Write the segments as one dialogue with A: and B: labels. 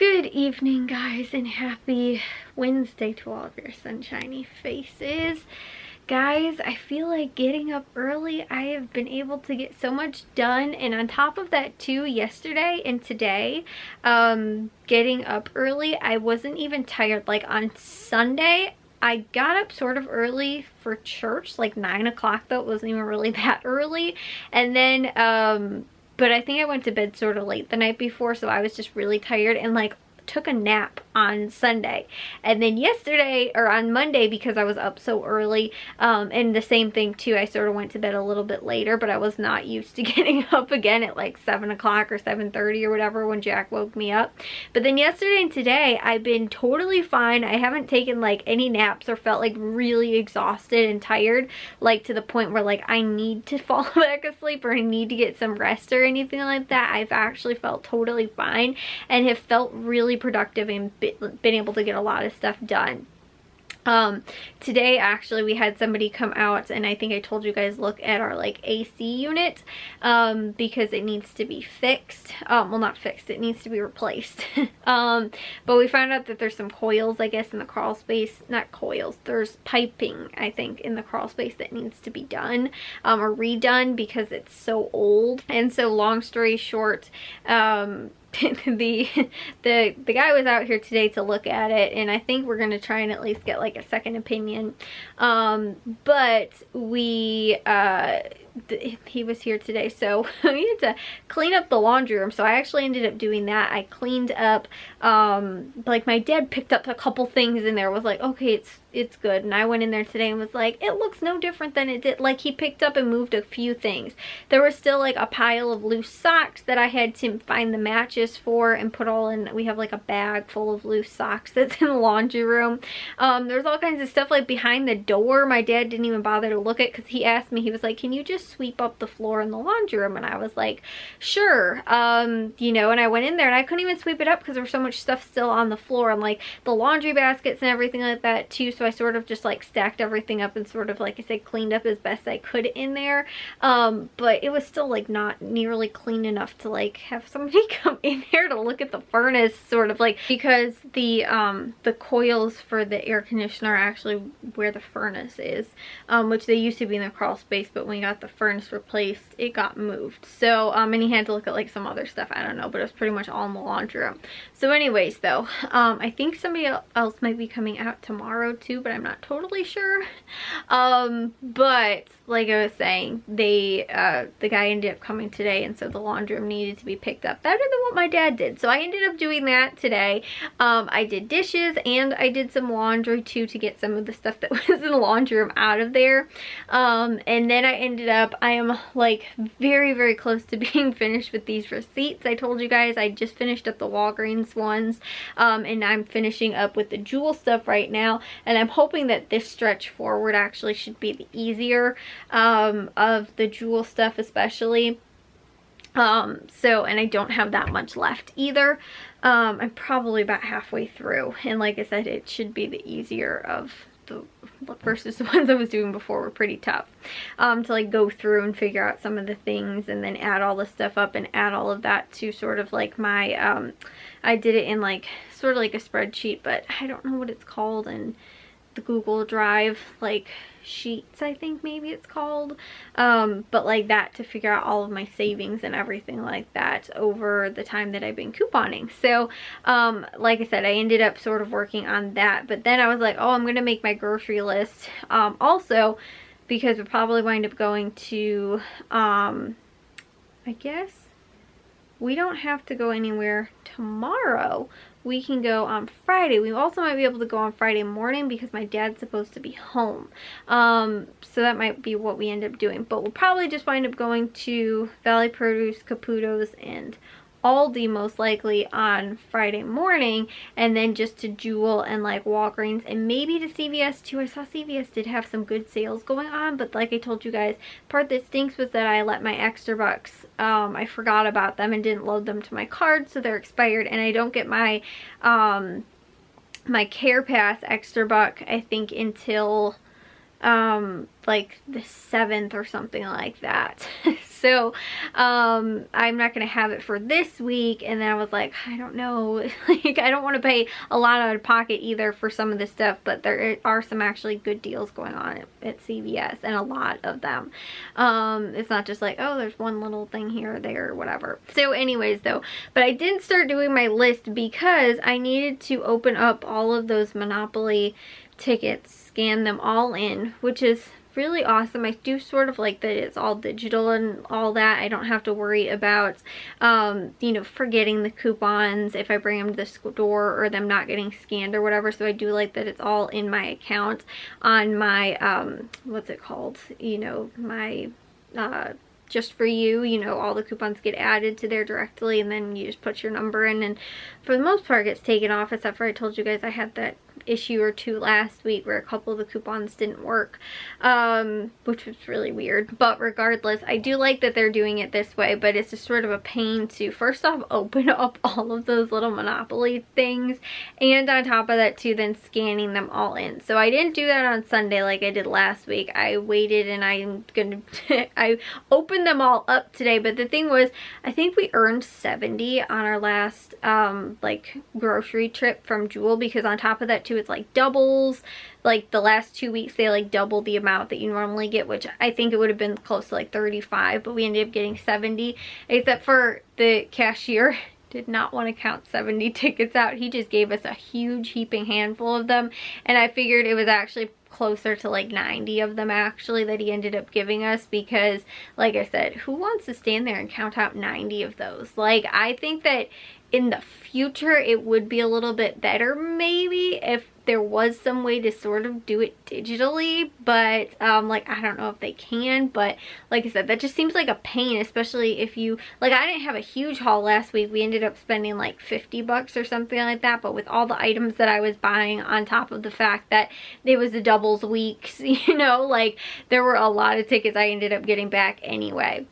A: Good evening, guys, and happy Wednesday to all of your sunshiny faces. Guys, I feel like getting up early, I have been able to get so much done, and on top of that too, yesterday and today, getting up early, I wasn't even tired. Like on Sunday, I got up sort of early for church, like 9 o'clock though. It wasn't even really that early. And then, but I think I went to bed sort of late the night before, so I was just really tired and like took a nap on Sunday. And then yesterday, or on Monday, because I was up so early, and the same thing too, I sort of went to bed a little bit later, but I was not used to getting up again at like 7 o'clock or 7:30 or whatever when Jack woke me up. But then yesterday and today, I've been totally fine. I haven't taken like any naps or felt like really exhausted and tired, like to the point where like I need to fall back asleep or I need to get some rest or anything like that. I've actually felt totally fine and have felt really productive and been able to get a lot of stuff done. Today actually we had somebody come out, and I think I told you guys look at our like AC unit, because it needs to be fixed. Well, not fixed, it needs to be replaced. But we found out that there's some coils, I guess, in the crawl space. Not coils, there's piping, I think, in the crawl space that needs to be done, or redone, because it's so old. And so long story short, the guy was out here today to look at it, and I think we're gonna try and at least get like a second opinion. But he was here today, so we had to clean up the laundry room. So I actually ended up doing that. I cleaned up, like my dad picked up a couple things in there, was like, okay, it's good. And I went in there today and was like, it looks no different than it did. Like, he picked up and moved a few things. There was still like a pile of loose socks that I had to find the matches for and put all in. We have like a bag full of loose socks that's in the laundry room. There's all kinds of stuff like behind the door. My dad didn't even bother to look at, because he asked me, he was like, can you just sweep up the floor in the laundry room? And I was like, sure. You know, and I went in there and I couldn't even sweep it up because there was so much stuff still on the floor, and like the laundry baskets and everything like that too. So I sort of just like stacked everything up and sort of, like I said, cleaned up as best I could in there. But it was still like not nearly clean enough to like have somebody come in here to look at the furnace, sort of like, because the coils for the air conditioner are actually where the furnace is, which they used to be in the crawl space, but when we got the furnace replaced, it got moved. So and he had to look at like some other stuff, I don't know, but it was pretty much all in the laundry room. So anyways though, I think somebody else might be coming out tomorrow too, but I'm not totally sure. But like I was saying, the guy ended up coming today, and so the laundry room needed to be picked up better than what my dad did. So I ended up doing that today. I did dishes and I did some laundry too, to get some of the stuff that was in the laundry room out of there. And then I am like very, very close to being finished with these receipts. I told you guys I just finished up the Walgreens ones, and I'm finishing up with the Jewel stuff right now, and I'm hoping that this stretch forward actually should be the easier of the Jewel stuff especially. So, and I don't have that much left either. I'm probably about halfway through, and like I said, it should be the easier of the versus the ones I was doing before were pretty tough, to like go through and figure out some of the things and then add all the stuff up and add all of that to sort of like my I did it in like sort of like a spreadsheet, but I don't know what it's called, and the Google Drive like sheets, I think maybe it's called, but like that, to figure out all of my savings and everything like that over the time that I've been couponing. So like I said, I ended up sort of working on that, but then I was like, oh, I'm gonna make my grocery list also, because we'll probably wind up going to I guess we don't have to go anywhere tomorrow. We can go on Friday. We also might be able to go on Friday morning because my dad's supposed to be home. So that might be what we end up doing. But we'll probably just wind up going to Valley Produce, Caputo's, and Aldi most likely on Friday morning, and then just to Jewel and like Walgreens and maybe to CVS too. I saw CVS did have some good sales going on, but like I told you guys, part that stinks was that I let my extra bucks, I forgot about them and didn't load them to my card, so they're expired, and I don't get my my Care Pass extra buck I think until like the 7th or something like that. So I'm not gonna have it for this week. And then I was like, I don't know, like I don't want to pay a lot out of pocket either for some of this stuff, but there are some actually good deals going on at CVS, and a lot of them. It's not just like, oh, there's one little thing here or there or whatever. So anyways though, but I didn't start doing my list because I needed to open up all of those Monopoly tickets, scan them all in, which is really awesome. I do sort of like that it's all digital and all that. I don't have to worry about you know, forgetting the coupons if I bring them to the store or them not getting scanned or whatever. So I do like that it's all in my account on my what's it called, you know, my just for you, you know, all the coupons get added to there directly, and then you just put your number in, and for the most part it gets taken off, except for I told you guys I had that issue or two last week where a couple of the coupons didn't work, which was really weird. But regardless, I do like that they're doing it this way, but it's just sort of a pain to first off open up all of those little Monopoly things, and on top of that too, then scanning them all in. So I didn't do that on Sunday like I did last week. I waited, and I'm gonna I opened them all up today. But the thing was, I think we earned 70 on our last like grocery trip from Jewel, because on top of that too, it's like doubles. Like the last 2 weeks they like double the amount that you normally get, which I think it would have been close to like 35, but we ended up getting 70, except for the cashier did not want to count 70 tickets out. He just gave us a huge heaping handful of them, and I figured it was actually closer to like 90 of them actually that he ended up giving us, because like I said, who wants to stand there and count out 90 of those? Like, I think that in the future it would be a little bit better maybe if there was some way to sort of do it digitally, but like I don't know if they can. But like I said, that just seems like a pain, especially if you, like, I didn't have a huge haul last week. We ended up spending like 50 bucks or something like that, but with all the items that I was buying, on top of the fact that it was the doubles weeks, you know, like there were a lot of tickets I ended up getting back anyway.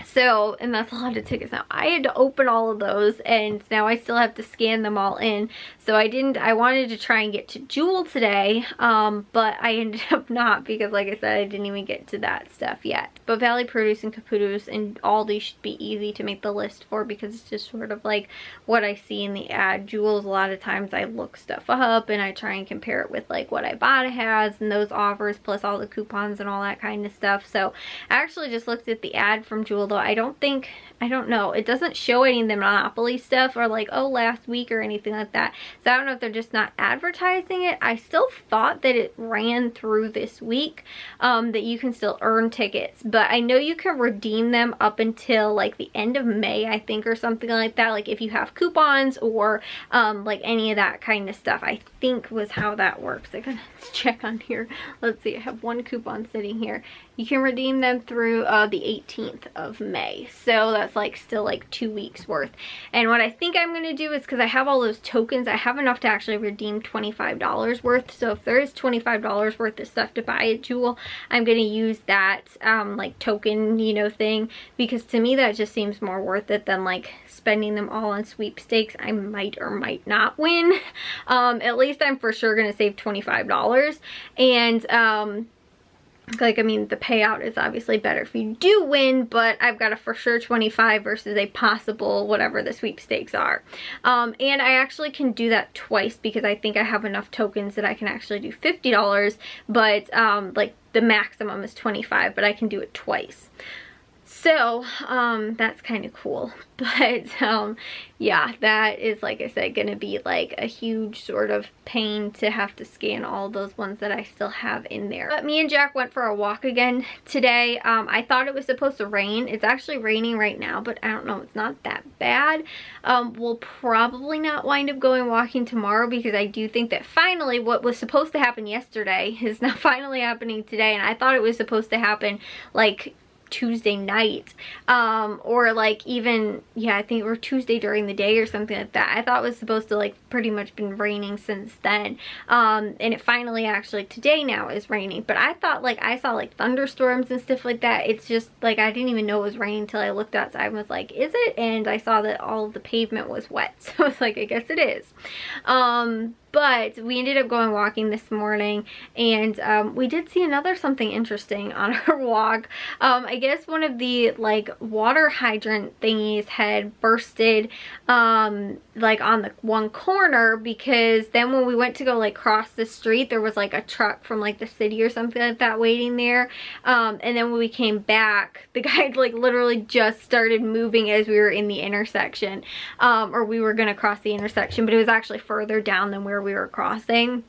A: So, and that's a lot of tickets. Now I had to open all of those, and now I still have to scan them all in. So I wanted to try and get to Jewel today, but I ended up not, because like I said, I didn't even get to that stuff yet. But Valley Produce and Caputo's and Aldi should be easy to make the list for, because it's just sort of like what I see in the ad. Jewel's, a lot of times I look stuff up and I try and compare it with like what Ibotta has and those offers, plus all the coupons and all that kind of stuff. So I actually just looked at the ad from Jewel, though I don't know, it doesn't show any of the Monopoly stuff or like, oh, last week or anything like that. So I don't know if they're just not advertising it. I still thought that it ran through this week, that you can still earn tickets, but I know you can redeem them up until like the end of May, I think, or something like that. Like if you have coupons or like any of that kind of stuff, I think was how that works. I gotta check on here. Let's see, I have one coupon sitting here. You can redeem them through the 18th of May. So that's like still like 2 weeks worth. And what I think I'm going to do is, because I have all those tokens, I have enough to actually redeem $25 worth. So if there is $25 worth of stuff to buy at Jewel, I'm going to use that like token, you know, thing, because to me that just seems more worth it than like spending them all on sweepstakes I might or might not win. At least I'm for sure going to save $25. And like, I mean, the payout is obviously better if you do win, but I've got a for sure 25 versus a possible whatever the sweepstakes are. And I actually can do that twice, because I think I have enough tokens that I can actually do $50, but like the maximum is 25, but I can do it twice. So that's kind of cool. But yeah, that is, like I said, gonna be like a huge sort of pain to have to scan all those ones that I still have in there. But me and Jack went for a walk again today. I thought it was supposed to rain. It's actually raining right now, but I don't know, it's not that bad. We'll probably not wind up going walking tomorrow, because I do think that finally what was supposed to happen yesterday is now finally happening today. And I thought it was supposed to happen like Tuesday night, or like even, yeah, I think it were Tuesday during the day or something like that. I thought it was supposed to like pretty much been raining since then, and it finally actually today now is raining. But I thought, like, I saw like thunderstorms and stuff like that. It's just like I didn't even know it was raining until I looked outside and was like, is it? And I saw that all of the pavement was wet, so I was like, I guess it is. But we ended up going walking this morning, and we did see something interesting on our walk. I guess one of the like water hydrant thingies had bursted like on the one corner, because then when we went to go like cross the street, there was like a truck from like the city or something like that waiting there. And then when we came back, the guy like literally just started moving as we were in the intersection, or we were gonna cross the intersection, but it was actually further down than where we were crossing.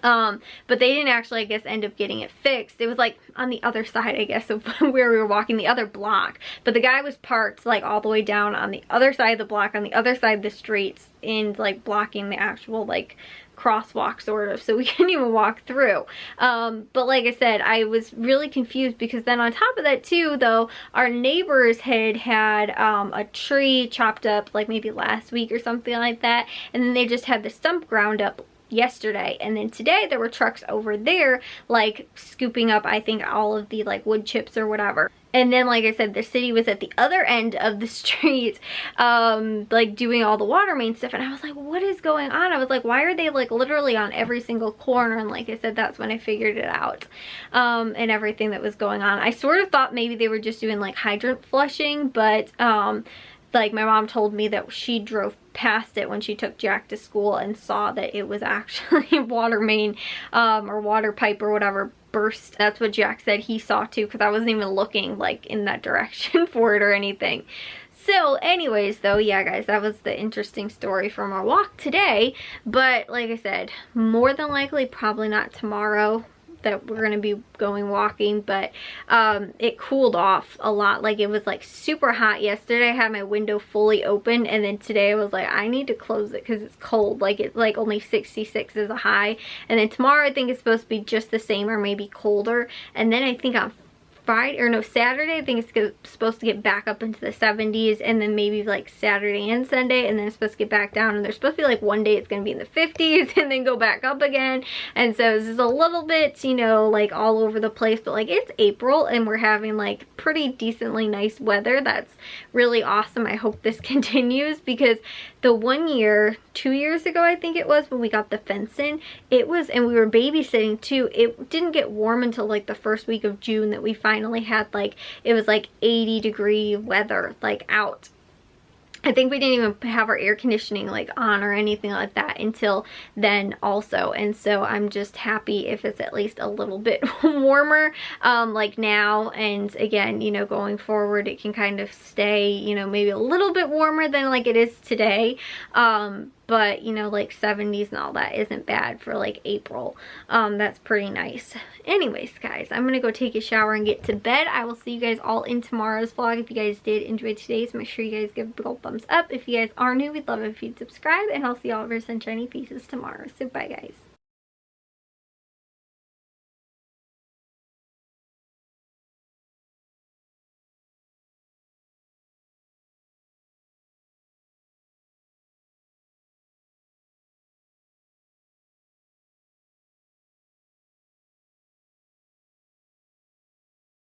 A: But they didn't actually, I guess, end up getting it fixed. It was like on the other side, I guess, of where we were walking, the other block. But the guy was parked like all the way down on the other side of the block, on the other side of the streets, and like blocking the actual like crosswalk sort of, so we couldn't even walk through. But like I said, I was really confused, because then on top of that too, though, our neighbors had a tree chopped up like maybe last week or something like that, and then they just had the stump ground up yesterday, and then today there were trucks over there like scooping up, I think, all of the like wood chips or whatever. And then, like I said, the city was at the other end of the street, like doing all the water main stuff. And I was like, what is going on? I was like, why are they like literally on every single corner? And like I said, that's when I figured it out, and everything that was going on. I sort of thought maybe they were just doing like hydrant flushing, but like my mom told me that she drove past it when she took Jack to school and saw that it was actually water main or water pipe or whatever burst. That's what Jack said he saw too, because I wasn't even looking like in that direction for it or anything. So anyways, though, yeah guys, that was the interesting story from our walk today. But like I said, more than likely probably not tomorrow that we're gonna be going walking, but it cooled off a lot. Like, it was like super hot yesterday. I had my window fully open, and then today I was like, I need to close it because it's cold. Like, it's like only 66 is a high, and then tomorrow I think it's supposed to be just the same or maybe colder. And then I think on Saturday, I think it's supposed to get back up into the 70s, and then maybe like Saturday and Sunday, and then it's supposed to get back down, and there's supposed to be like one day it's going to be in the 50s and then go back up again. And so this is a little bit, you know, like all over the place, but like it's April and we're having like pretty decently nice weather. That's really awesome. I hope this continues, because the 2 years ago, I think it was, when we got the fence in, it was, and we were babysitting too, it didn't get warm until like the first week of June that we finally had like, it was like 80-degree weather like out. I think we didn't even have our air conditioning like on or anything like that until then also. And so I'm just happy if it's at least a little bit warmer like now. And again, you know, going forward, it can kind of stay, you know, maybe a little bit warmer than like it is today. But you know, like 70s and all that isn't bad for like April. That's pretty nice. Anyways, guys, I'm gonna go take a shower and get to bed. I will see you guys all in tomorrow's vlog. If you guys did enjoy today's, make sure you guys give a big old thumbs up. If you guys are new, we'd love it if you'd subscribe, and I'll see all of your sunshiny faces tomorrow. So bye, guys.